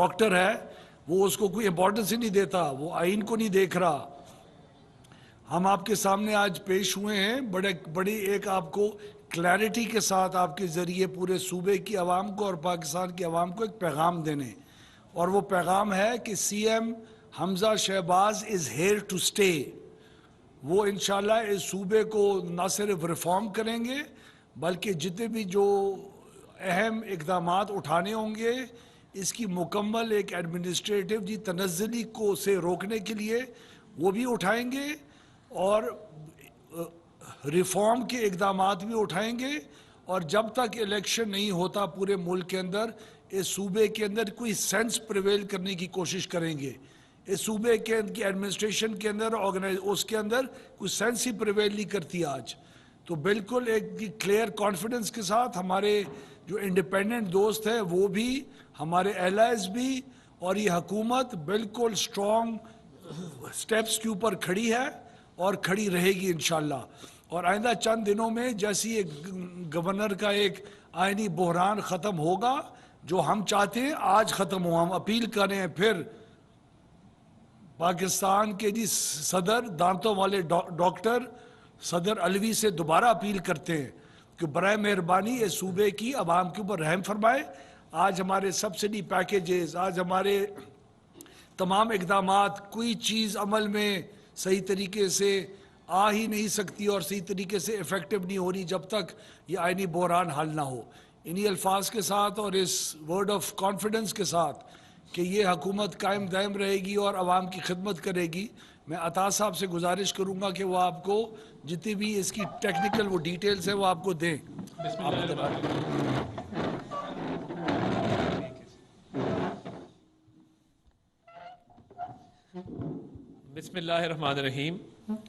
Doctor ہے وہ اس کو کوئی امپورٹنس ہی نہیں دیتا, وہ آئین کو نہیں دیکھ رہا. ہم آپ کے سامنے آج پیش ہوئے ہیں بڑی ایک آپ کو کلیئرٹی کے ساتھ آپ کے ذریعے پورے صوبے کی عوام کو اور پاکستان کی عوام کو ایک پیغام دینے, اور وہ پیغام ہے کہ C M Hamza Shahbaz is here to stay. وہ انشاءاللہ اس صوبے کو نہ صرف ریفارم کریں گے بلکہ جتنے بھی جو اہم اقدامات اٹھانے ہوں گے اس کی مکمل ایک ایڈمنسٹریٹو تنزلی کو سے روکنے کے لیے وہ بھی اٹھائیں گے, اور ریفارم کے اقدامات بھی اٹھائیں گے. اور جب تک الیکشن نہیں ہوتا پورے ملک کے اندر اس صوبے کے اندر کوئی سینس پریویل کرنے کی کوشش کریں گے. اس صوبے کے ایڈمنسٹریشن کے اندر اس کے اندر کوئی سینس ہی پریویل نہیں کرتی آج. تو بالکل ایک کلیئر کانفیڈنس کے ساتھ ہمارے جو انڈیپینڈنٹ دوست ہیں وہ بھی, ہمارے ایلائز بھی, اور یہ حکومت بالکل سٹرونگ سٹیپس کے اوپر کھڑی ہے اور کھڑی رہے گی انشاءاللہ. اور آئندہ چند دنوں میں جیسی ایک گورنر کا ایک آئینی بحران ختم ہوگا جو ہم چاہتے ہیں آج ختم ہو, ہم اپیل کریں ہیں پھر پاکستان کے صدر دانتوں والے ڈاکٹر صدر علوی سے دوبارہ اپیل کرتے ہیں کہ برائے مہربانی اس صوبے کی عوام کے اوپر رحم فرمائے. آج ہمارے سبسڈی پیکیجز, آج ہمارے تمام اقدامات, کوئی چیز عمل میں صحیح طریقے سے آ ہی نہیں سکتی اور صحیح طریقے سے افیکٹو نہیں ہو رہی جب تک یہ آئینی بحران حل نہ ہو. انہی الفاظ کے ساتھ اور اس ورڈ آف کانفیڈنس کے ساتھ کہ یہ حکومت قائم دائم رہے گی اور عوام کی خدمت کرے گی, میں عطا صاحب سے گزارش کروں گا کہ وہ آپ کو جتنی بھی اس کی ٹیکنیکل وہ ڈیٹیلز ہیں وہ آپ کو دیں. بسم اللہ الرحمن الرحیم.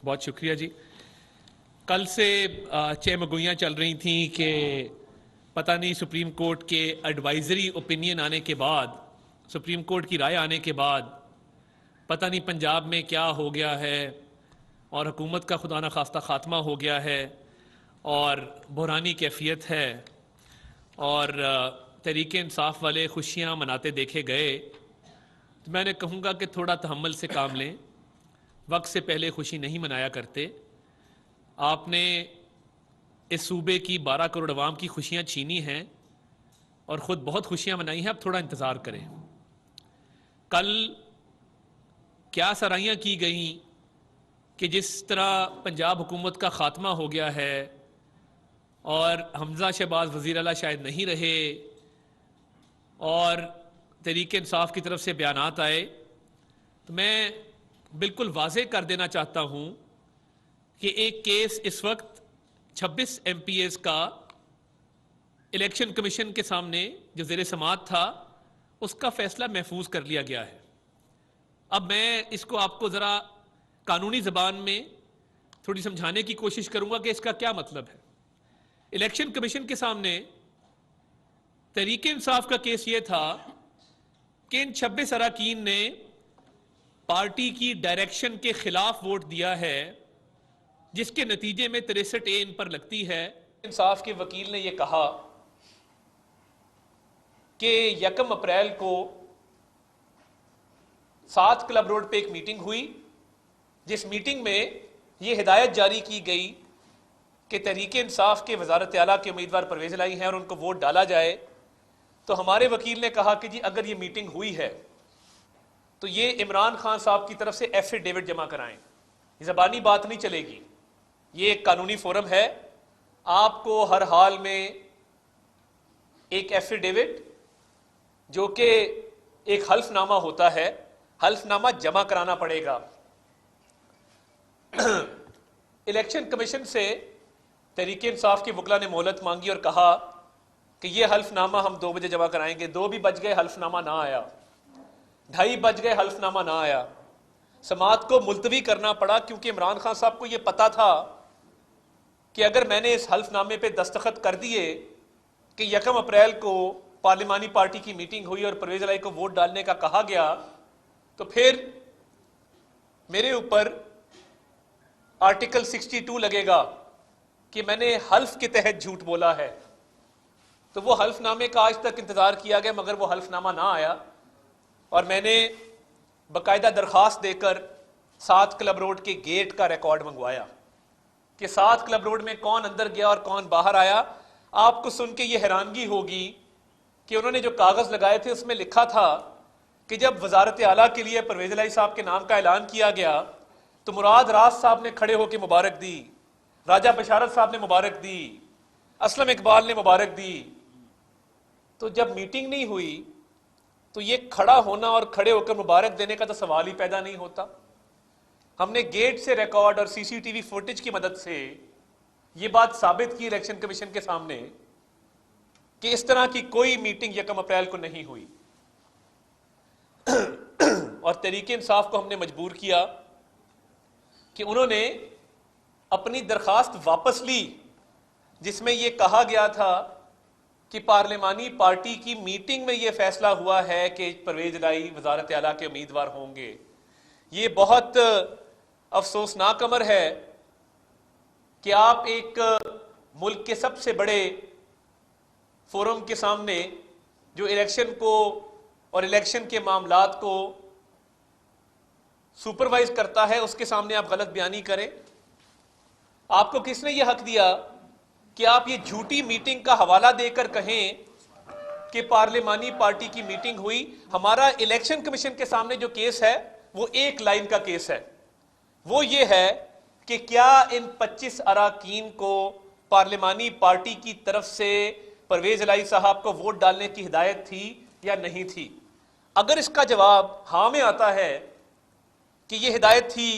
بہت شکریہ جی. کل سے چہمگوئیاں چل رہی تھیں کہ پتہ نہیں سپریم کورٹ کے ایڈوائزری اوپینین آنے کے بعد, سپریم کورٹ کی رائے آنے کے بعد پتہ نہیں پنجاب میں کیا ہو گیا ہے اور حکومت کا خدا نخواستہ خاتمہ ہو گیا ہے اور بحرانی کیفیت ہے اور تحریک انصاف والے خوشیاں مناتے دیکھے گئے. تو میں نے کہوں گا کہ تھوڑا تحمل سے کام لیں, وقت سے پہلے خوشی نہیں منایا کرتے. آپ نے اس صوبے کی 12 کروڑ عوام کی خوشیاں چھینی ہیں اور خود بہت خوشیاں منائی ہیں, اب تھوڑا انتظار کریں. کل کیا سرائیاں کی گئیں کہ جس طرح پنجاب حکومت کا خاتمہ ہو گیا ہے اور حمزہ شہباز وزیر اعلیٰ شاید نہیں رہے اور تحریک انصاف کی طرف سے بیانات آئے, تو میں بالکل واضح کر دینا چاہتا ہوں کہ ایک کیس اس وقت 26 ایم پی ایز کا الیکشن کمیشن کے سامنے جو زیر سماعت تھا اس کا فیصلہ محفوظ کر لیا گیا ہے. اب میں اس کو آپ کو ذرا قانونی زبان میں تھوڑی سمجھانے کی کوشش کروں گا کہ اس کا کیا مطلب ہے. الیکشن کمیشن کے سامنے تحریک انصاف کا کیس یہ تھا کہ ان 26 اراکین نے پارٹی کی ڈائریکشن کے خلاف ووٹ دیا ہے جس کے نتیجے میں 63A ان پر لگتی ہے. انصاف کے وکیل نے یہ کہا کہ 1 اپریل کو 7 کلب روڈ پہ ایک میٹنگ ہوئی جس میٹنگ میں یہ ہدایت جاری کی گئی کہ تحریک انصاف کے وزارت اعلیٰ کے امیدوار پرویز الہی ہیں اور ان کو ووٹ ڈالا جائے. تو ہمارے وکیل نے کہا کہ جی اگر یہ میٹنگ ہوئی ہے تو یہ عمران خان صاحب کی طرف سے ایفیڈیوٹ جمع کرائیں, یہ زبانی بات نہیں چلے گی, یہ ایک قانونی فورم ہے. آپ کو ہر حال میں ایک ایفیڈیوٹ جو کہ ایک حلف نامہ ہوتا ہے, حلف نامہ جمع کرانا پڑے گا. الیکشن کمیشن سے تحریک انصاف کے وکلا نے مہلت مانگی اور کہا کہ یہ حلف نامہ ہم 2 بجے جمع کرائیں گے. 2 بھی بج گئے, حلف نامہ نہ آیا. 2:30 بج گئے, حلف نامہ نہ آیا. سماعت کو ملتوی کرنا پڑا کیونکہ عمران خان صاحب کو یہ پتا تھا کہ اگر میں نے اس حلف نامے پہ دستخط کر دیے کہ 1 اپریل کو پارلیمانی پارٹی کی میٹنگ ہوئی اور پرویز الہی کو ووٹ ڈالنے کا کہا گیا تو پھر میرے اوپر آرٹیکل 62 لگے گا کہ میں نے حلف کے تحت جھوٹ بولا ہے. تو وہ حلف نامے کا آج تک انتظار کیا گیا مگر وہ حلف نامہ نہ آیا. اور میں نے باقاعدہ درخواست دے کر 7 کلب روڈ کے گیٹ کا ریکارڈ منگوایا کہ 7 کلب روڈ میں کون اندر گیا اور کون باہر آیا. آپ کو سن کے یہ حیرانگی ہوگی کہ انہوں نے جو کاغذ لگائے تھے اس میں لکھا تھا کہ جب وزارت اعلیٰ کے لیے پرویز الہی صاحب کے نام کا اعلان کیا گیا تو مراد راز صاحب نے کھڑے ہو کے مبارک دی, راجہ بشارت صاحب نے مبارک دی, اسلم اقبال نے مبارک دی. تو جب میٹنگ نہیں ہوئی تو یہ کھڑا ہونا اور کھڑے ہو کر مبارک دینے کا تو سوال ہی پیدا نہیں ہوتا. ہم نے گیٹ سے ریکارڈ اور سی سی ٹی وی فوٹیج کی مدد سے یہ بات ثابت کی الیکشن کمیشن کے سامنے کہ اس طرح کی کوئی میٹنگ 1 اپریل کو نہیں ہوئی. اور تحریک انصاف کو ہم نے مجبور کیا کہ انہوں نے اپنی درخواست واپس لی جس میں یہ کہا گیا تھا کہ پارلیمانی پارٹی کی میٹنگ میں یہ فیصلہ ہوا ہے کہ پرویز الہی وزارت اعلیٰ کے امیدوار ہوں گے. یہ بہت افسوسناک امر ہے کہ آپ ایک ملک کے سب سے بڑے فورم کے سامنے جو الیکشن کو اور الیکشن کے معاملات کو سپروائز کرتا ہے اس کے سامنے آپ غلط بیانی کریں. آپ کو کس نے یہ حق دیا کہ آپ یہ جھوٹی میٹنگ کا حوالہ دے کر کہیں کہ پارلیمانی پارٹی کی میٹنگ ہوئی؟ ہمارا الیکشن کمیشن کے سامنے جو کیس ہے وہ ایک لائن کا کیس ہے, وہ یہ ہے کہ کیا ان 25 اراکین کو پارلیمانی پارٹی کی طرف سے پرویز الہی صاحب کو ووٹ ڈالنے کی ہدایت تھی یا نہیں تھی. اگر اس کا جواب ہاں میں آتا ہے کہ یہ ہدایت تھی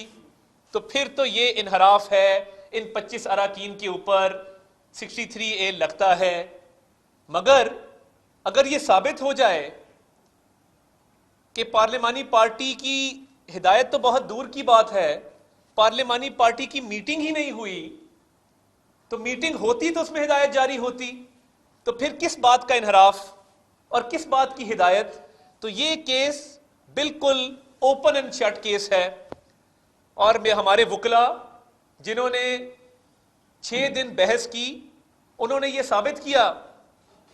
تو پھر تو یہ انحراف ہے, ان 25 اراکین کے اوپر 63A لگتا ہے. مگر اگر یہ ثابت ہو جائے کہ پارلیمانی پارٹی کی ہدایت تو بہت دور کی بات ہے, پارلیمانی پارٹی کی میٹنگ ہی نہیں ہوئی, تو میٹنگ ہوتی تو اس میں ہدایت جاری ہوتی, تو پھر کس بات کا انحراف اور کس بات کی ہدایت؟ تو یہ کیس بالکل اوپن اینڈ شٹ کیس ہے. اور ہمارے وکلا جنہوں نے 6 دن بحث کی انہوں نے یہ ثابت کیا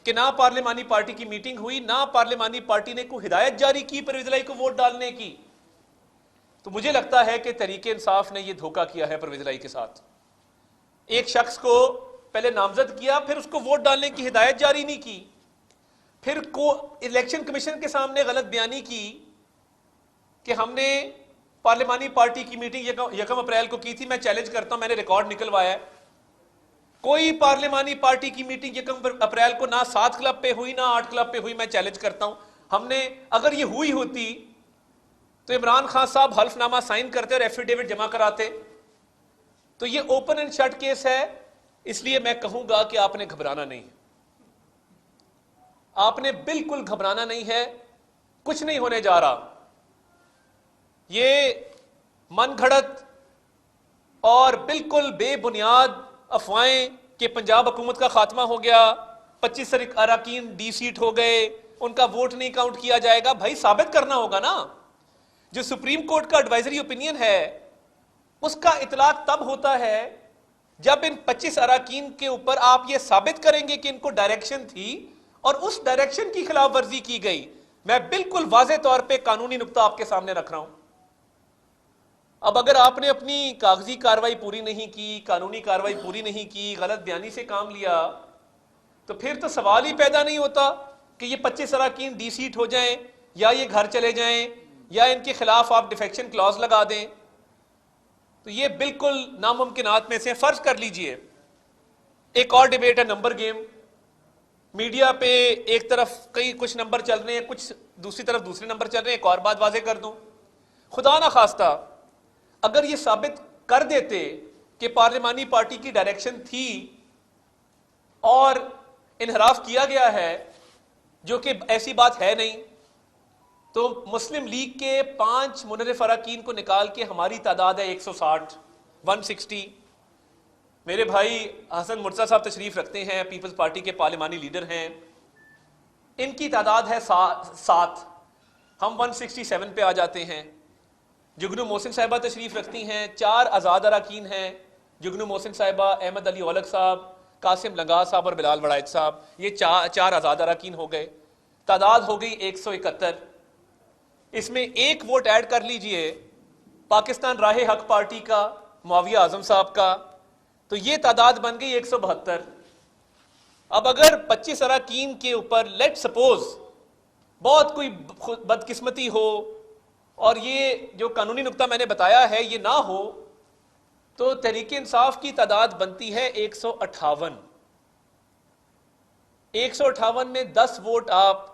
کہ نہ پارلیمانی پارٹی کی میٹنگ ہوئی, نہ پارلیمانی پارٹی نے کوئی ہدایت جاری کی پرویز الہی کو ووٹ ڈالنے کی. تو مجھے لگتا ہے کہ تحریک انصاف نے یہ دھوکہ کیا ہے پرویز الہی کے ساتھ. ایک شخص کو پہلے نامزد کیا, پھر اس کو ووٹ ڈالنے کی ہدایت جاری نہیں کی, پھر الیکشن کمیشن کے سامنے غلط بیانی کی کہ ہم نے پارلیمانی پارٹی کی میٹنگ 1 اپریل کو کی تھی. میں چیلنج کرتا ہوں, میں نے ریکارڈ نکلوایا ہے, کوئی پارلیمانی پارٹی کی میٹنگ 1 اپریل کو نہ 7 کلب پہ ہوئی نہ 8 کلب پہ ہوئی. میں چیلنج کرتا ہوں, ہم نے اگر یہ ہوئی ہوتی تو عمران خان صاحب حلف نامہ سائن کرتے اور ایفیڈیوٹ جمع کراتے. تو یہ اوپن اینڈ شٹ کیس ہے, اس لیے میں کہوں گا کہ آپ نے گھبرانا نہیں ہے, آپ نے بالکل گھبرانا نہیں ہے, کچھ نہیں ہونے جا رہا. یہ من گھڑت اور بالکل بے بنیاد افواہیں کہ پنجاب حکومت کا خاتمہ ہو گیا, 25 اراکین ڈی سیٹ ہو گئے, ان کا ووٹ نہیں کاؤنٹ کیا جائے گا. بھائی ثابت کرنا ہوگا نا. جو سپریم کورٹ کا ایڈوائزری اوپینین ہے اس کا اطلاق تب ہوتا ہے جب ان 25 اراکین کے اوپر آپ یہ ثابت کریں گے کہ ان کو ڈائریکشن تھی اور اس ڈائریکشن کی خلاف ورزی کی گئی. میں بالکل واضح طور پہ قانونی نقطہ آپ کے سامنے رکھ رہا ہوں. اب اگر آپ نے اپنی کاغذی کاروائی پوری نہیں کی, قانونی کاروائی پوری نہیں کی, غلط بیانی سے کام لیا, تو پھر تو سوال ہی پیدا نہیں ہوتا کہ یہ 25 اراکین ڈی سیٹ ہو جائیں یا یہ گھر چلے جائیں یا ان کے خلاف آپ ڈیفیکشن کلاز لگا دیں. تو یہ بالکل ناممکنات میں سے. فرض کر لیجئے ایک اور ڈیبیٹ ہے نمبر گیم. میڈیا پہ ایک طرف کچھ نمبر چل رہے ہیں, کچھ دوسری طرف دوسرے نمبر چل رہے ہیں. ایک اور بات واضح کر دوں, خدا نہ خواستہ اگر یہ ثابت کر دیتے کہ پارلیمانی پارٹی کی ڈائریکشن تھی اور انحراف کیا گیا ہے, جو کہ ایسی بات ہے نہیں, تو مسلم لیگ کے 5 منحرف اراکین کو نکال کے ہماری تعداد ہے 160. میرے بھائی حسن مرزا صاحب تشریف رکھتے ہیں, پیپلز پارٹی کے پارلیمانی لیڈر ہیں, ان کی تعداد ہے 7, ہم 167 پہ آ جاتے ہیں. جگنو محسن صاحبہ تشریف رکھتی ہیں, 4 آزاد اراکین ہیں, جگنو محسن صاحبہ, احمد علی اولک صاحب, قاسم لنگا صاحب اور بلال وڑائچ صاحب. یہ 4 آزاد اراکین ہو گئے, تعداد ہو گئی 171. اس میں ایک ووٹ ایڈ کر لیجئے پاکستان راہ حق پارٹی کا، معاویہ اعظم صاحب کا، تو یہ تعداد بن گئی 172۔ اب اگر 25 اراکین کے اوپر لیٹ سپوز بہت کوئی بدقسمتی ہو اور یہ جو قانونی نقطہ میں نے بتایا ہے یہ نہ ہو، تو تحریک انصاف کی تعداد بنتی ہے 158۔ 158 میں 10 ووٹ آپ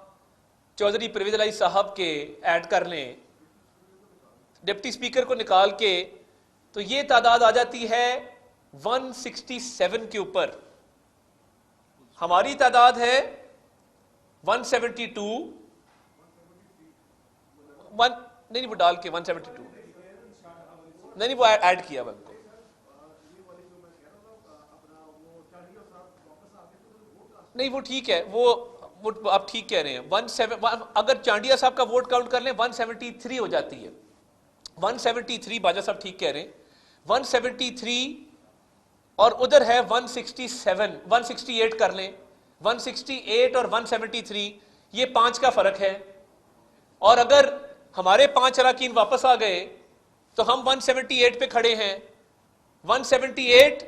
چودھری پرویز الہی صاحب کے ایڈ کر لیں ڈپٹی سپیکر کو نکال کے، تو یہ تعداد آ جاتی ہے 167 کے اوپر۔ ہماری تعداد ہے 172، نہیں وہ ڈال کے 172، نہیں وہ ایڈ کیا ہوا ان کو۔ نہیں وہ ٹھیک ہے، وہ آپ ٹھیک کہہ رہے ہیں، اگر چانڈیا صاحب کا ووٹ کاؤنٹ کر لیں 173 ہو جاتی ہے۔ 173 باجا صاحب ٹھیک کہہ رہے ہیں، 173 اور ادھر ہے 167، 168 کر لیں، 168 اور 173 یہ 5 کا فرق ہے، اور اگر ہمارے 5 اراکین واپس آ گئے تو ہم 178 پہ کھڑے ہیں۔ 178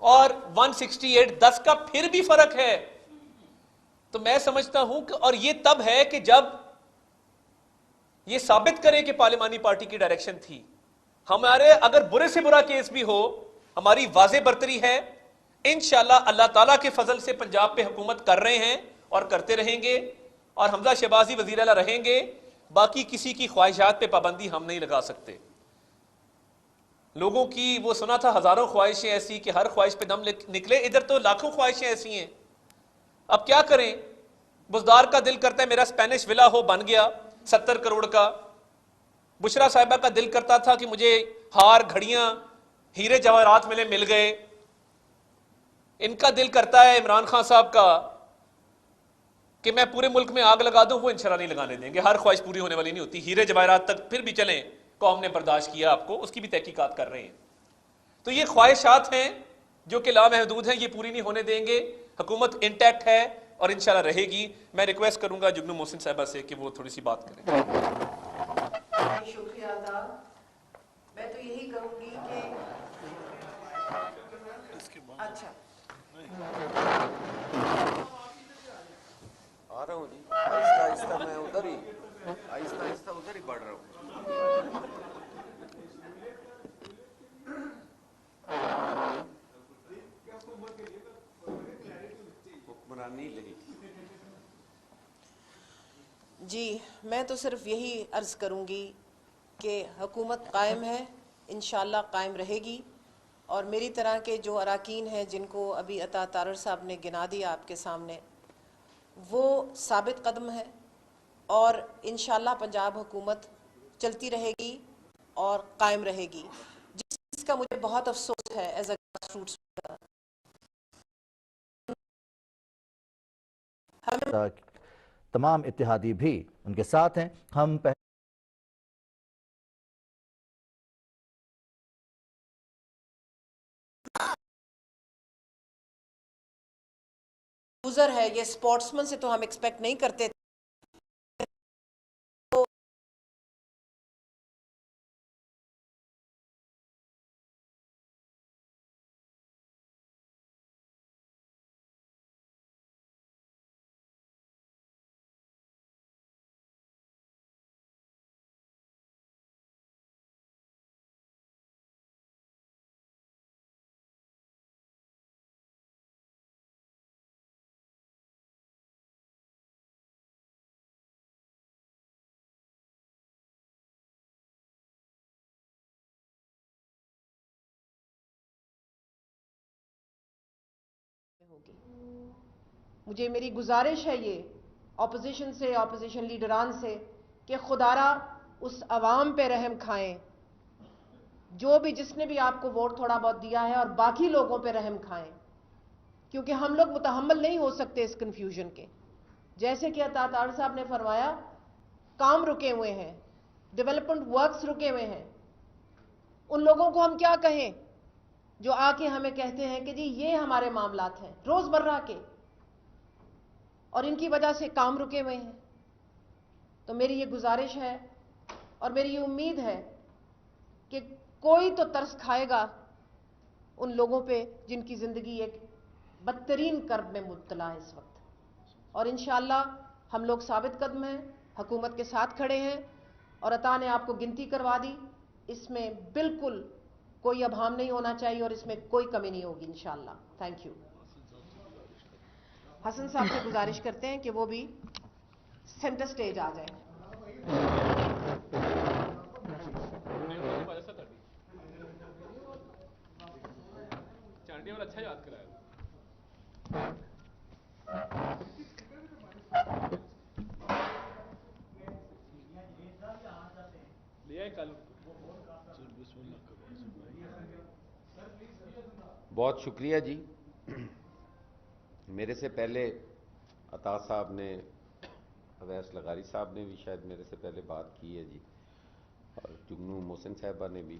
اور 168 10 کا پھر بھی فرق ہے۔ تو میں سمجھتا ہوں کہ اور یہ تب ہے کہ جب یہ ثابت کریں کہ پارلیمانی پارٹی کی ڈائریکشن تھی۔ ہمارے اگر برے سے برا کیس بھی ہو، ہماری واضح برتری ہے، انشاءاللہ اللہ تعالیٰ کے فضل سے پنجاب پہ حکومت کر رہے ہیں اور کرتے رہیں گے، اور حمزہ شہبازی وزیر اعلیٰ رہیں گے۔ باقی کسی کی خواہشات پہ پابندی ہم نہیں لگا سکتے۔ لوگوں کی وہ سنا تھا ہزاروں خواہشیں ایسی کہ ہر خواہش پہ دم نکلے، ادھر تو لاکھوں خواہشیں ایسی ہیں۔ اب کیا کریں؟ بزدار کا دل کرتا ہے میرا اسپینش ولا ہو، بن گیا 70 کروڑ کا۔ بشرا صاحبہ کا دل کرتا تھا کہ مجھے ہار، گھڑیاں، ہیرے جواہرات مل گئے۔ ان کا دل کرتا ہے عمران خان صاحب کا کہ میں پورے ملک میں آگ لگا دوں، وہ انشاءاللہ نہیں لگانے دیں گے۔ ہر خواہش پوری ہونے والی نہیں ہوتی، ہیرے جواہرات تک پھر بھی چلیں، قوم نے برداشت کیا آپ کو، اس کی بھی تحقیقات کر رہے ہیں۔ تو یہ خواہشات ہیں جو کہ لامحدود ہیں، یہ پوری نہیں ہونے دیں گے۔ حکومت انٹیکٹ ہے اور انشاءاللہ رہے گی۔ میں ریکویسٹ کروں گا جگنو محسن صاحبہ سے کہ وہ تھوڑی سی بات کریں۔ شکریہ ادا۔ میں تو یہی کہوں گی کہ اچھا آ رہا ہوں جی، آہستہ آہستہ میں ادھر ہی پڑھ رہا ہوں۔ حکمرانی نہیں۔ جی، میں تو صرف یہی عرض کروں گی کہ حکومت قائم ہے، انشاءاللہ قائم رہے گی، اور میری طرح کے جو اراکین ہیں جن کو ابھی عطا تارڑ صاحب نے گنا دیا آپ کے سامنے، وہ ثابت قدم ہے، اور انشاءاللہ پنجاب حکومت چلتی رہے گی اور قائم رہے گی۔ جس چیز کا مجھے بہت افسوس ہے ایز اے گراس روٹس، تمام اتحادی بھی ان کے ساتھ ہیں۔ ہم لوزر ہے، یہ سپورٹسمن سے تو ہم ایکسپیکٹ نہیں کرتے تھے۔ مجھے میری گزارش ہے یہ اپوزیشن سے، اپوزیشن لیڈران سے، کہ خدارا اس عوام پہ رحم کھائیں جو بھی جس نے بھی آپ کو ووٹ تھوڑا بہت دیا ہے، اور باقی لوگوں پہ رحم کھائیں، کیونکہ ہم لوگ متحمل نہیں ہو سکتے اس کنفیوژن کے۔ جیسے کہ عطا تارڑ صاحب نے فرمایا، کام رکے ہوئے ہیں، ڈیولپمنٹ ورکس رکے ہوئے ہیں، ان لوگوں کو ہم کیا کہیں جو آ کے ہمیں کہتے ہیں کہ جی یہ ہمارے معاملات ہیں روز مرہ کے، اور ان کی وجہ سے کام رکے ہوئے ہیں۔ تو میری یہ گزارش ہے اور میری یہ امید ہے کہ کوئی تو ترس کھائے گا ان لوگوں پہ جن کی زندگی ایک بدترین کرب میں مبتلا ہے اس وقت. اور انشاءاللہ ہم لوگ ثابت قدم ہیں, حکومت کے ساتھ کھڑے ہیں, اور عطا نے آپ کو گنتی کروا دی. اس میں بالکل کوئی ابہام نہیں ہونا چاہیے اور اس میں کوئی کمی نہیں ہوگی انشاءاللہ. Thank you. حسن صاحب سے گزارش کرتے ہیں کہ وہ بھی سینٹر سٹیج آ جائیں. اچھا یاد کرایا. بہت شکریہ جی. میرے سے پہلے عطا صاحب نے, اویس لغاری صاحب نے بھی شاید میرے سے پہلے بات کی ہے جی, اور جگنو محسن صاحبہ نے بھی.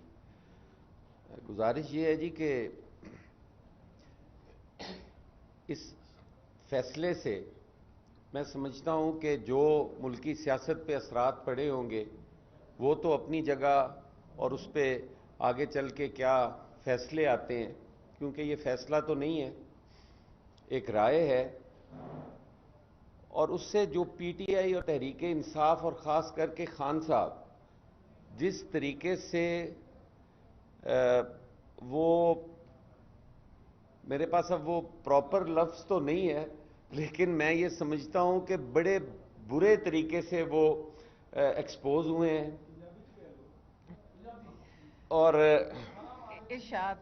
گزارش یہ ہے جی کہ اس فیصلے سے میں سمجھتا ہوں کہ جو ملکی سیاست پہ اثرات پڑے ہوں گے وہ تو اپنی جگہ, اور اس پہ آگے چل کے کیا فیصلے آتے ہیں, کیونکہ یہ فیصلہ تو نہیں ہے, ایک رائے ہے. اور اس سے جو پی ٹی آئی اور تحریک انصاف اور خاص کر کے خان صاحب جس طریقے سے وہ, میرے پاس اب وہ پراپر لفظ تو نہیں ہے, لیکن میں یہ سمجھتا ہوں کہ بڑے برے طریقے سے وہ ایکسپوز ہوئے ہیں. اور ارشاد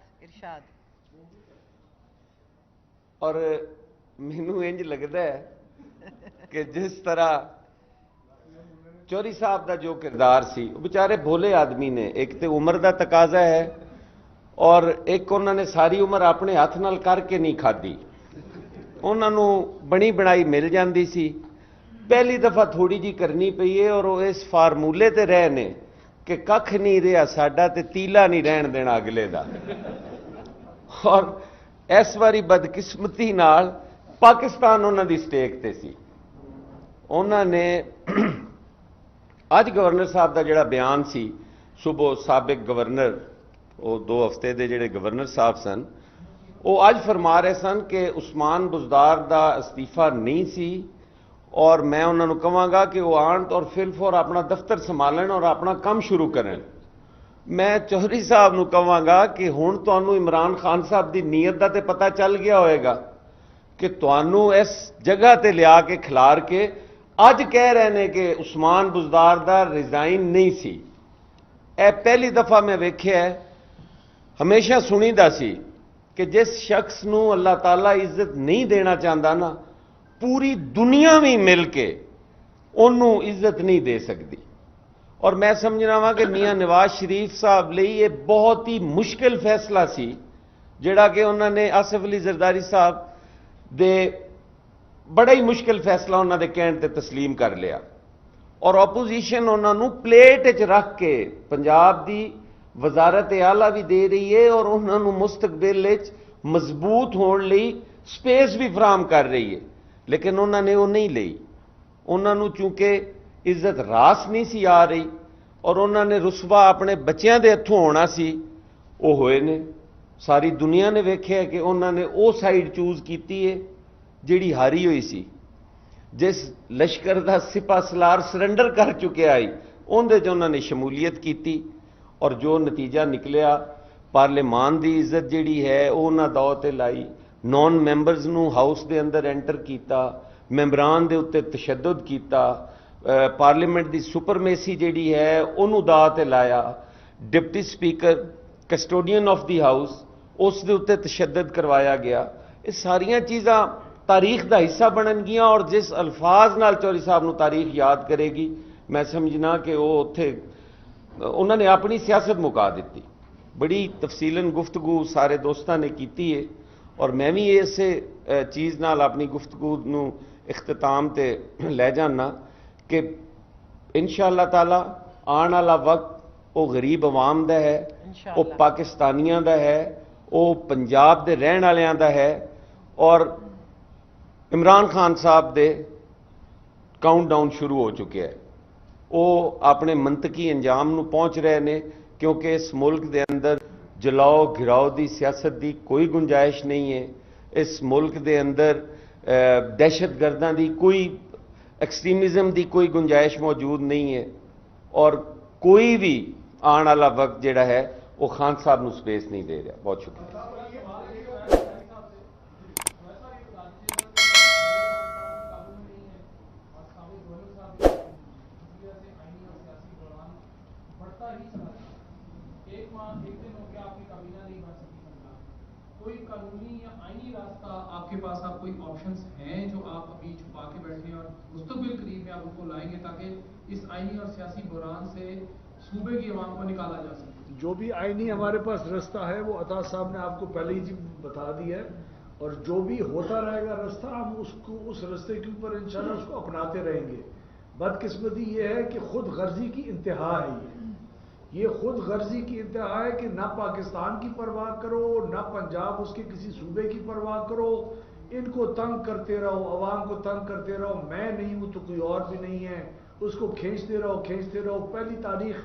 اور مینوں انج لگتا ہے کہ جس طرح چوری صاحب دا جو کردار سی, وہ بیچارے بھولے آدمی نے, ایک تے عمر دا تقاضا ہے اور ایک انہوں نے ساری عمر اپنے ہاتھ نال کر کے نہیں کھادی, انہوں نے بنی بنائی مل جاندی سی. پہلی دفعہ تھوڑی جی کرنی پئی ہے اور وہ اس فارمولے تے رہے نے کہ ککھ نہیں رہا ساڈا تے تیلا نہیں رہن دینا اگلے دا. اور اس واری بدقسمتی نال پاکستان انہوں دی سٹیک تے سی. انہوں نے اج گورنر صاحب دا جڑا بیان سی, صبح سابق گورنر, وہ 2 ہفتے دے جڑے گورنر صاحب سن, وہ اج فرما رہے سن کہ عثمان بزدار دا استعفیٰ نہیں سی, اور میں انہوں نے کہاں گا کہ وہ آن اور فلفور اپنا دفتر سنبھالن اور اپنا کام شروع کریں. میں چوہدری صاحب نو کہاں گا کہ ہن تانوں عمران خان صاحب دی نیت دا تے پتہ چل گیا ہوئے گا کہ تانوں اس جگہ تے لیا کے کھلار کے اج کہہ رہے ہیں کہ عثمان بزدار دا ریزائن نہیں سی. اے پہلی دفعہ میں ویکھیا ہے, ہمیشہ سنی دا سی کہ جس شخص نو اللہ تعالیٰ عزت نہیں دینا چاہتا نا, پوری دنیا بھی مل کے انہوں عزت نہیں دے سکتی. اور میں سمجھنا وا کہ میاں نواز شریف صاحب لئی یہ بہت ہی مشکل فیصلہ سی جڑا کہ انہوں نے آصف علی زرداری صاحب دے بڑا ہی مشکل فیصلہ انہوں نے کہنے تے تسلیم کر لیا. اور اپوزیشن انہوں نے پلیٹ وچ رکھ کے پنجاب دی وزارت اعلیٰ بھی دے رہی ہے اور انہوں نے مستقبل وچ مضبوط ہون لئی سپیس بھی فراہم کر رہی ہے, لیکن انہوں نے وہ نہیں لئی. انہوں نے چونکہ عزت راس نہیں سی آ رہی اور انہوں نے رسوا اپنے بچیاں دے ہتھوں ہونا سی, وہ ہوئے نے. ساری دنیا نے ویکھیا کہ انہوں نے وہ سائیڈ چوز کیتی ہے جیڑی ہاری ہوئی سی. جس لشکر دا سپاہ سالار سرنڈر کر چکے آئی اندر جو انہوں نے شمولیت کیتی, اور جو نتیجہ نکلیا پارلیمان دی عزت جیڑی ہے وہ انہاں دو تے لائی, نان ممبرز نو ہاؤس دے اندر انٹر کیتا, ممبران دے اتے تشدد کیتا, پارلیمنٹ دی سپرمیسی جیڑی ہے انہوں دا تے لایا, deputy speaker custodian of the house اس دے اتے تشدد کروایا گیا. یہ ساریاں چیزاں تاریخ دا حصہ بنن گیاں, اور جس الفاظ نال چوہدری صاحب نو تاریخ یاد کرے گی میں سمجھنا کہ وہ اتنے انہوں نے اپنی سیاست مکا دیتی. بڑی تفصیلاً گفتگو سارے دوستاں نے کیتی ہے, اور میں بھی اسے چیز نال اپنی گفتگو نو اختتام تے لے جانا کہ انشاءاللہ تعالی آن والا وقت وہ غریب عوام دا ہے, وہ پاکستانیاں دا ہے, وہ پنجاب دے رہن والیاں دا ہے, اور عمران خان صاحب دے کاؤنٹ ڈاؤن شروع ہو چکے ہے. ਉਹ ਆਪਣੇ ਮੰਤਕੀ ਅੰਜਾਮ ਨੂੰ ਪਹੁੰਚ ਰਹੇ ਨੇ, ਕਿਉਂਕਿ ਇਸ ਮੁਲਕ ਦੇ ਅੰਦਰ ਜਲਾਓ ਘਿਰਾਓ ਦੀ ਸਿਆਸਤ ਦੀ ਕੋਈ ਗੁੰਜਾਇਸ਼ ਨਹੀਂ ਹੈ। ਇਸ ਮੁਲਕ ਦੇ ਅੰਦਰ ਦਹਿਸ਼ਤਗਰਦਾਂ ਦੀ ਕੋਈ ਐਕਸਟ੍ਰੀਮਿਜ਼ਮ ਦੀ ਕੋਈ ਗੁੰਜਾਇਸ਼ ਮੌਜੂਦ ਨਹੀਂ ਹੈ, ਔਰ ਕੋਈ ਵੀ ਆਉਣ ਵਾਲਾ ਵਕਤ ਜਿਹੜਾ ਹੈ ਉਹ ਖਾਨ ਸਾਹਿਬ ਨੂੰ ਸਪੇਸ ਨਹੀਂ ਦੇ ਰਿਹਾ। ਬਹੁਤ ਸ਼ੁਕریہ। کوئی قانونی یا آئینی راستہ آپ کے پاس آپ کوئی آپشنز ہیں جو آپ ابھی چھپا کے بیٹھے ہیں اور مستقبل قریب میں آپ ان کو لائیں گے تاکہ اس آئینی اور سیاسی بحران سے صوبے کی عوام کو نکالا جا سکے؟ جو بھی آئینی ہمارے پاس رستہ ہے وہ عطا صاحب نے آپ کو پہلے ہی بتا دیا ہے، اور جو بھی ہوتا رہے گا رستہ ہم اس رستے کے اوپر انشاءاللہ اس کو اپناتے رہیں گے۔ بدقسمتی یہ ہے کہ خود غرضی کی انتہا ہے، یہ خود غرضی کی انتہا ہے کہ نہ پاکستان کی پرواہ کرو، نہ پنجاب اس کے کسی صوبے کی پرواہ کرو، ان کو تنگ کرتے رہو، عوام کو تنگ کرتے رہو، میں نہیں ہوں تو کوئی اور بھی نہیں ہے، اس کو کھینچتے رہو۔ پہلی تاریخ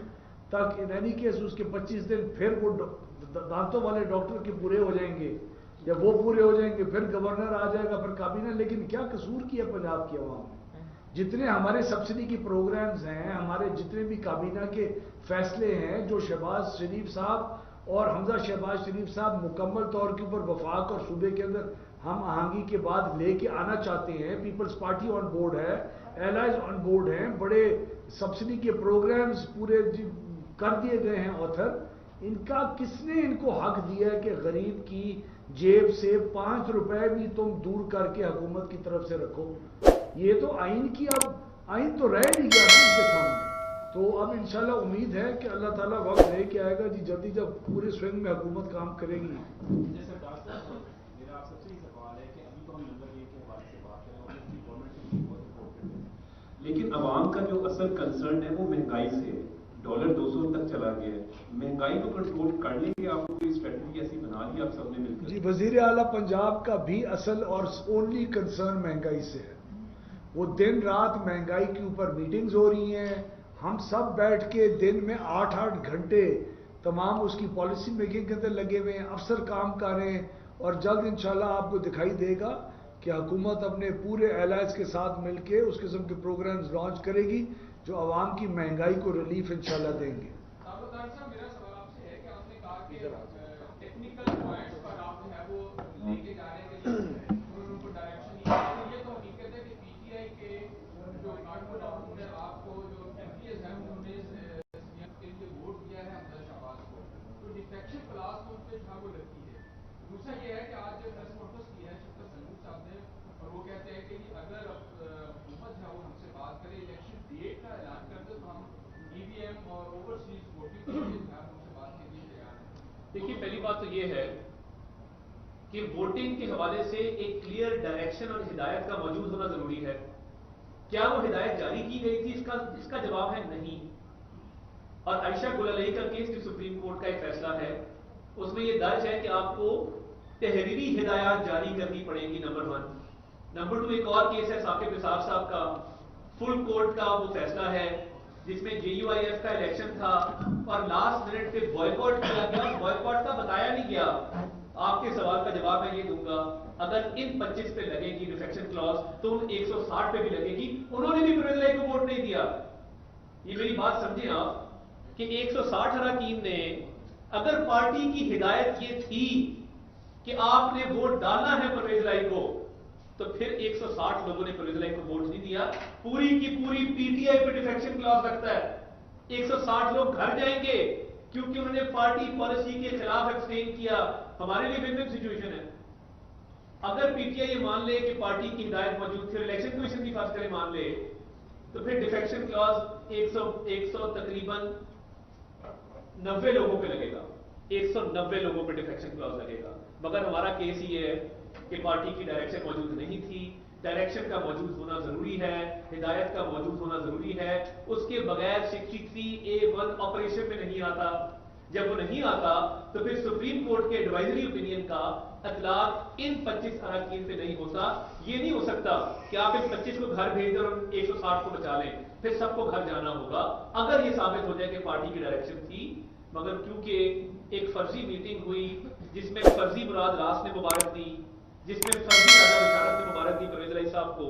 تک ان اینی کیس اس کے 25 دن پھر وہ دانتوں والے ڈاکٹر کے پورے ہو جائیں گے، جب وہ پورے ہو جائیں گے پھر گورنر آ جائے گا، پھر کابینہ۔ لیکن کیا قصور کیا پنجاب کی عوام نے؟ جتنے ہمارے سبسڈی کی پروگرامز ہیں، ہمارے جتنے بھی کابینہ کے فیصلے ہیں جو شہباز شریف صاحب اور حمزہ شہباز شریف صاحب مکمل طور کے اوپر وفاق اور صوبے کے اندر ہم آہنگی کے بعد لے کے آنا چاہتے ہیں، پیپلز پارٹی آن بورڈ ہے، ایلائز آن بورڈ ہیں، بڑے سبسڈی کے پروگرامز پورے کر دیے گئے ہیں آتھر۔ ان کا کس نے ان کو حق دیا ہے کہ غریب کی جیب سے 5 روپے بھی تم دور کر کے حکومت کی طرف سے رکھو؟ یہ تو آئین کی، اب آئین تو رہ نہیں گیا نا ان کے سامنے۔ تو اب انشاءاللہ امید ہے کہ اللہ تعالیٰ وقت لے کے آئے گا جی، جلدی جب پورے سوئنگ میں حکومت کام کرے گی۔ جیسے میرا آپ سب سے یہ سوال ہے کہ ابھی تو ہم نمبر 1 کے حوالے سے بات کریں اور اس کی گورنمنٹ سے بہت سپورٹ کرتے ہیں، لیکن عوام کا جو اصل کنسرن ہے وہ مہنگائی سے ہے۔ ڈالر 200 تک چلا گیا ہے، مہنگائی کو کنٹرول کر لیں گے؟ آپ کو کوئی اسٹریٹجی ایسی بنا لی آپ سب نے مل کر؟ جی، وزیر اعلیٰ پنجاب کا بھی اصل اور اونلی کنسرن مہنگائی سے ہے۔ وہ دن رات مہنگائی کے اوپر میٹنگز ہو رہی ہیں، ہم سب بیٹھ کے دن میں 8 گھنٹے تمام اس کی پالیسی میکنگ کے اندر لگے ہوئے ہیں، افسر کام کر رہے ہیں، اور جلد انشاءاللہ آپ کو دکھائی دے گا کہ حکومت اپنے پورے ایلائز کے ساتھ مل کے اس قسم کے پروگرامز لانچ کرے گی جو عوام کی مہنگائی کو ریلیف انشاءاللہ دیں گے۔ میرا سوال آپ سے ہے کہ آپ نے کہا کہ ٹیکنیکل پوائنٹس پر آپ جو ہے وہ لے کے جا رہے ہیں کہ ان کو ڈائریکشن نہیں ہے، یہ تو حقیقت ہے کہ پی ٹی آئی کے جو کارکن ہیں انہوں نے آپ کو جو ایم پی ایز ہیں انہوں نے کے لیے ووٹ دیا ہے حمزہ شہباز کو، تو ڈیفیکشن کلاس تو ان پہ جو ہے وہ لگتی ہے۔ دوسرا یہ ہے کہ آج پریس کانفرنس کی ہے شفقت سلوک صاحب نے، اور وہ کہتے ہیں کہ اگر حکومت جو ہے وہ ہم سے بات کرے، الیکشن ڈیٹ کا اعلان کر دے تو ہم ای وی ایم اور اوورسیز ووٹنگ کے لیے جو ہے ہم سے بات کے لیے تیار ہیں۔ دیکھیے، پہلی بات تو یہ ہے کہ ووٹنگ کے حوالے سے ایک کلیئر ڈائریکشن اور ہدایت کا موجود ہونا ضروری ہے۔ کیا وہ ہدایت جاری کی گئی تھی؟ اس کا جواب ہے نہیں۔ اور عائشہ گل علیہ کا کیس جو سپریم کورٹ کا ایک فیصلہ ہے اس میں یہ درج ہے کہ آپ کو تحریری ہدایات جاری کرنی پڑے گی، نمبر 1۔ نمبر 2 ایک اور کیس ہے ثاقب نثار صاحب کا، فل کورٹ کا وہ فیصلہ ہے جس میں جے یو آئی ایف کا الیکشن تھا اور لاسٹ منٹ پہ بوائکاٹ کیا گیا، بوائکاٹ کا بتایا نہیں گیا۔ آپ کے سوال کا جواب میں یہ دوں گا، اگر ان 25 پہ لگے گی ڈیفیکشن کلاس تو ان 160 پہ بھی لگے گی۔ انہوں نے بھی پرویز لائی کو ووٹ نہیں دیا۔ یہ میری بات سمجھیں آپ کہ 160 اراکین نے، اگر پارٹی کی ہدایت یہ تھی کہ آپ نے ووٹ ڈالنا ہے پرویز لائی کو، تو پھر 160 لوگوں نے پرویز لائی کو ووٹ نہیں دیا۔ پوری کی پوری پی ٹی آئی پہ ڈیفیکشن کلاس رکھتا ہے، 160 لوگ گھر جائیں گے کیونکہ انہوں نے پارٹی پالیسی کے خلاف ایبسٹین کیا۔ ہمارے لیے ون ون سچویشن ہے۔ اگر پی ٹی آئی یہ مان لے کہ پارٹی کی ہدایت موجود تھی، الیکشن کمیشن کی فرض کرے مان لے، تو پھر ڈیفیکشن کلاس 100 تقریباً 90 لوگوں پہ لگے گا، 190 لوگوں پہ ڈیفیکشن کلاس لگے گا۔ مگر ہمارا کیس یہ ہے کہ پارٹی کی ڈائریکشن موجود نہیں تھی، ڈائریکشن کا موجود ہونا ضروری ہے، ہدایت کا موجود ہونا ضروری ہے۔ اس کے بغیر 63A1 آپریشن میں نہیں آتا۔ جب وہ نہیں آتا تو پھر سپریم کورٹ کے ایڈوائزری اوپینین کا اطلاق ان 25 اراکین پہ نہیں ہوتا۔ یہ نہیں ہو سکتا کہ آپ ان 25 کو گھر بھیج دیں اور 160 کو بچا لیں۔ پھر سب کو گھر جانا ہوگا اگر یہ ثابت ہو جائے کہ پارٹی کی ڈائریکشن تھی. مگر کیونکہ ایک فرضی میٹنگ ہوئی جس میں فرضی مراد راس نے مبارک دی, جس میں فرضی راجہ بشارت نے مبارک دی پرویز الہی صاحب کو,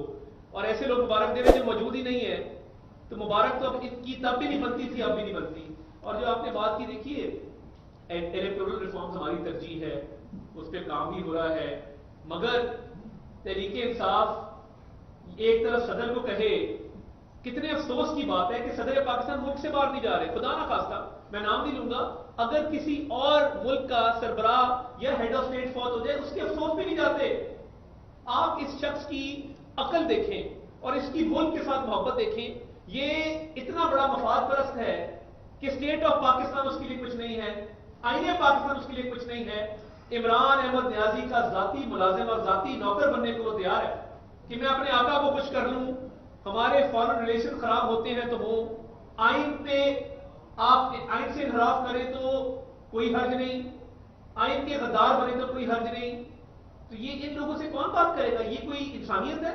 اور ایسے لوگ مبارک دے رہے جو موجود ہی نہیں ہے, تو مبارک تو اب کی تب بھی نہیں بنتی تھی, اب بھی نہیں بنتی. اور جو آپ نے بات کی دیکھیے الیکٹورل ریفارمز ہماری ترجیح ہے, اس پہ کام بھی ہو رہا ہے, مگر تحریک انصاف ایک طرف صدر کو کہے, کتنے افسوس کی بات ہے کہ صدر پاکستان ملک سے باہر نہیں جا رہے. خدا نہ خواستہ, میں نام نہیں لوں گا, اگر کسی اور ملک کا سربراہ یا ہیڈ آف اسٹیٹ فوت ہو جائے اس کے افسوس بھی نہیں جاتے. آپ اس شخص کی عقل دیکھیں اور اس کی ملک کے ساتھ محبت دیکھیں. یہ اتنا بڑا مفاد پرست ہے کہ اسٹیٹ آف پاکستان اس کے لیے کچھ نہیں ہے, آئین پاکستان اس کے لیے کچھ نہیں ہے. عمران احمد نیازی کا ذاتی ملازم اور ذاتی نوکر بننے کو وہ تیار ہے کہ میں اپنے آقا کو خوش کر لوں, ہمارے فارن ریلیشن خراب ہوتے ہیں تو وہ آئین پہ آپ آئین سے انحراف کریں تو کوئی حرج نہیں, آئین کے غدار بنے تو کوئی حرج نہیں. تو یہ ان لوگوں سے کون بات کرے گا؟ یہ کوئی انسانیت ہے؟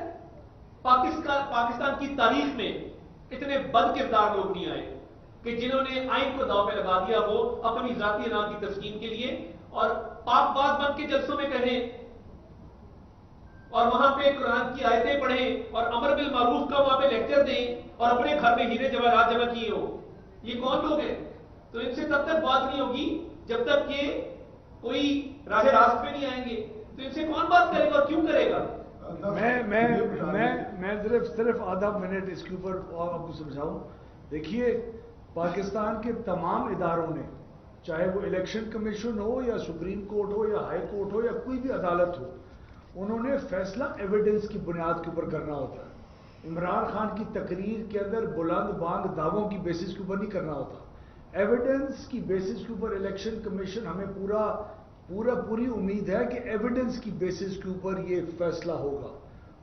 پاکستان کی تاریخ میں اتنے بد کردار لوگ نہیں آئے کہ جنہوں نے آئین کو داؤ پہ لگا دیا وہ اپنی ذاتی اناج کی تسکین کے لیے, اور پاک باز بن کے جلسوں میں کہیں اور وہاں پہ قرآن کی آیتیں پڑھیں اور امر بالمعروف کا وہاں پہ لیکچر دیں اور اپنے گھر میں ہیرے جواہرات جمع کیے ہو. یہ کون لوگ ہیں؟ تو ان سے تب تک بات نہیں ہوگی جب تک کہ کوئی راہ راست پہ نہیں آئیں گے. تو ان سے کون بات کرے گا اور کیوں کرے گا؟ میں صرف آدھا منٹ اس کے اوپر آپ کو سمجھاؤں. دیکھیے, پاکستان کے تمام اداروں نے, چاہے وہ الیکشن کمیشن ہو یا سپریم کورٹ ہو یا ہائی کورٹ ہو یا کوئی بھی عدالت ہو, انہوں نے فیصلہ ایویڈنس کی بنیاد کے اوپر کرنا ہوتا ہے. عمران خان کی تقریر کے اندر بلند بانگ دعووں کی بیسس کے اوپر نہیں کرنا ہوتا, ایویڈنس کی بیسس کے اوپر. الیکشن کمیشن ہمیں پوری امید ہے کہ ایویڈنس کی بیسس کے اوپر یہ فیصلہ ہوگا,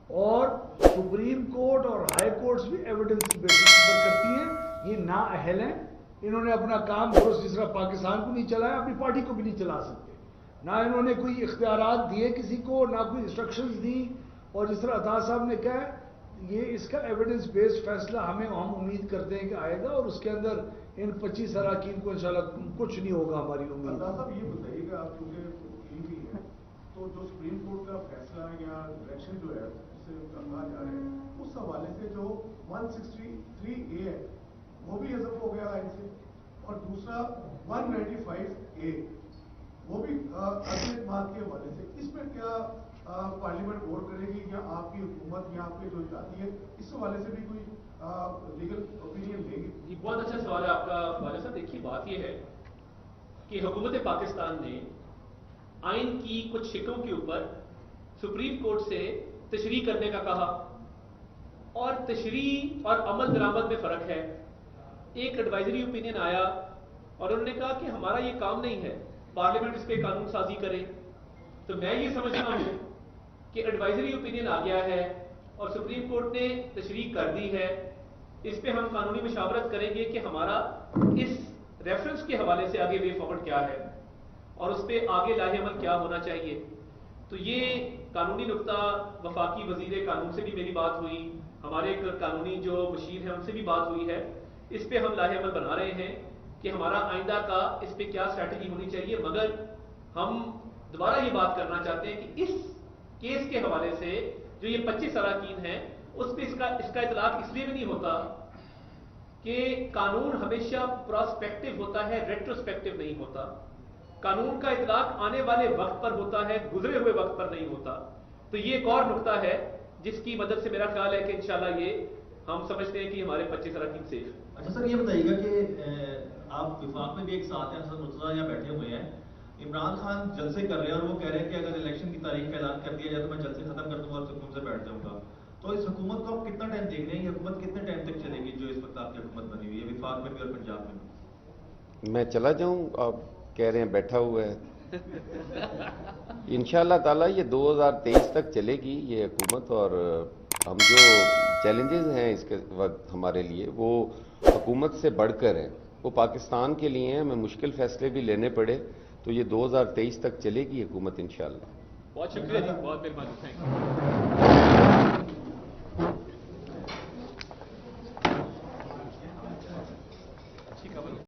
اور سپریم کورٹ اور ہائی کورٹس بھی ایویڈنس کی بیسس کے اوپر کرتی ہیں. یہ نااہل ہیں, انہوں نے اپنا کام درست جس طرح پاکستان کو نہیں چلایا, اپنی پارٹی کو بھی نہیں چلا سکتے. نہ انہوں نے کوئی اختیارات دیے کسی کو, نہ کوئی انسٹرکشنز دی, اور جس طرح عطا صاحب نے کہا یہ اس کا ایویڈنس بیسڈ فیصلہ ہم امید کرتے ہیں کہ آئے گا, اور اس کے اندر ان 25 اراکین کو انشاءاللہ کچھ نہیں ہوگا, ہماری امید. عطا صاحب یہ بتائیے کہ آپ چونکہ وکیل بھی ہیں, تو جو سپریم کورٹ کا فیصلہ یا الیکشن جو ہے جسے کہا جا رہا ہے, اس حوالے سے جو 163A ہے وہ بھی حذف ہو گیا آئین سے, اور دوسرا 195A وہ بھی عدم اعتماد کے حوالے سے. اس میں کیا پارلیمنٹ غور کرے گی, یا آپ کی حکومت یا آپ کے جو جاتی ہے اس حوالے سے بھی کوئی لیگل اوپینین لے گی؟ بہت اچھا سوال ہے آپ کا خواجہ صاحب. دیکھیے بات یہ ہے کہ حکومت پاکستان نے آئین کی کچھ شکوں کے اوپر سپریم کورٹ سے تشریح کرنے کا کہا, اور تشریح اور عمل درآمد میں فرق ہے. ایک ایڈوائزری اوپینین آیا اور انہوں نے کہا کہ ہمارا یہ کام نہیں ہے, پارلیمنٹ اس پہ قانون سازی کرے. تو میں یہ سمجھتا ہوں کہ ایڈوائزری اوپینین آ گیا ہے اور سپریم کورٹ نے تشریح کر دی ہے, اس پہ ہم قانونی مشاورت کریں گے کہ ہمارا اس ریفرنس کے حوالے سے آگے وے فارورڈ کیا ہے اور اس پہ آگے لاہے عمل کیا ہونا چاہیے. تو یہ قانونی نقطہ وفاقی وزیر قانون سے بھی میری بات ہوئی, ہمارے قانونی جو مشیر ہیں ان سے بھی بات ہوئی ہے. اس پہ ہم لاہے عمل بنا رہے ہیں کہ ہمارا آئندہ کا اس پہ کیا اسٹریٹجی ہونی چاہیے. مگر ہم دوبارہ یہ بات کرنا چاہتے ہیں کہ اس کیس کے حوالے سے جو یہ 25 اراکین ہیں اس پہ اس کا اطلاق اس لیے بھی نہیں ہوتا کہ قانون ہمیشہ پراسپیکٹو ہوتا ہے, ریٹروسپیکٹو نہیں ہوتا. قانون کا اطلاق آنے والے وقت پر ہوتا ہے, گزرے ہوئے وقت پر نہیں ہوتا. تو یہ ایک اور نقطہ ہے جس کی مدد سے میرا خیال ہے کہ انشاءاللہ یہ ہم سمجھتے ہیں کہ ہمارے 25 اراکین سیف. اچھا سر, یہ بتائیے گا کہ آپ وفاق میں بھی ایک ساتھ ہیں, حسن مرتضیٰ یہاں بیٹھے ہوئے ہیں, عمران خان جلسے کر رہے ہیں اور وہ کہہ رہے ہیں کہ اگر الیکشن کی تاریخ کا اعلان کر دیا جائے تو میں جلسے ختم کر دوں گا اور سکون سے بیٹھ جاؤں گا. تو اس حکومت کو آپ کتنا ٹائم دیکھ رہے ہیں, یہ حکومت کتنے ٹائم تک چلے گی جو اس وقت آپ کی حکومت بنی ہوئی ہے وفاق میں بھی اور پنجاب میں بھی؟ میں چلا جاؤں, آپ کہہ رہے ہیں بیٹھا ہوا ہے. انشاءاللہ تعالیٰ یہ 2023 تک چلے گی یہ حکومت, اور ہم جو چیلنجز ہیں اس کے وقت ہمارے لیے وہ حکومت سے بڑھ کر ہیں, وہ پاکستان کے لیے ہیں. ہمیں مشکل فیصلے بھی لینے پڑے تو یہ 2023 تک چلے گی حکومت انشاءاللہ. بہت شکریہ جی, بہت مہربانی, تھینک یو.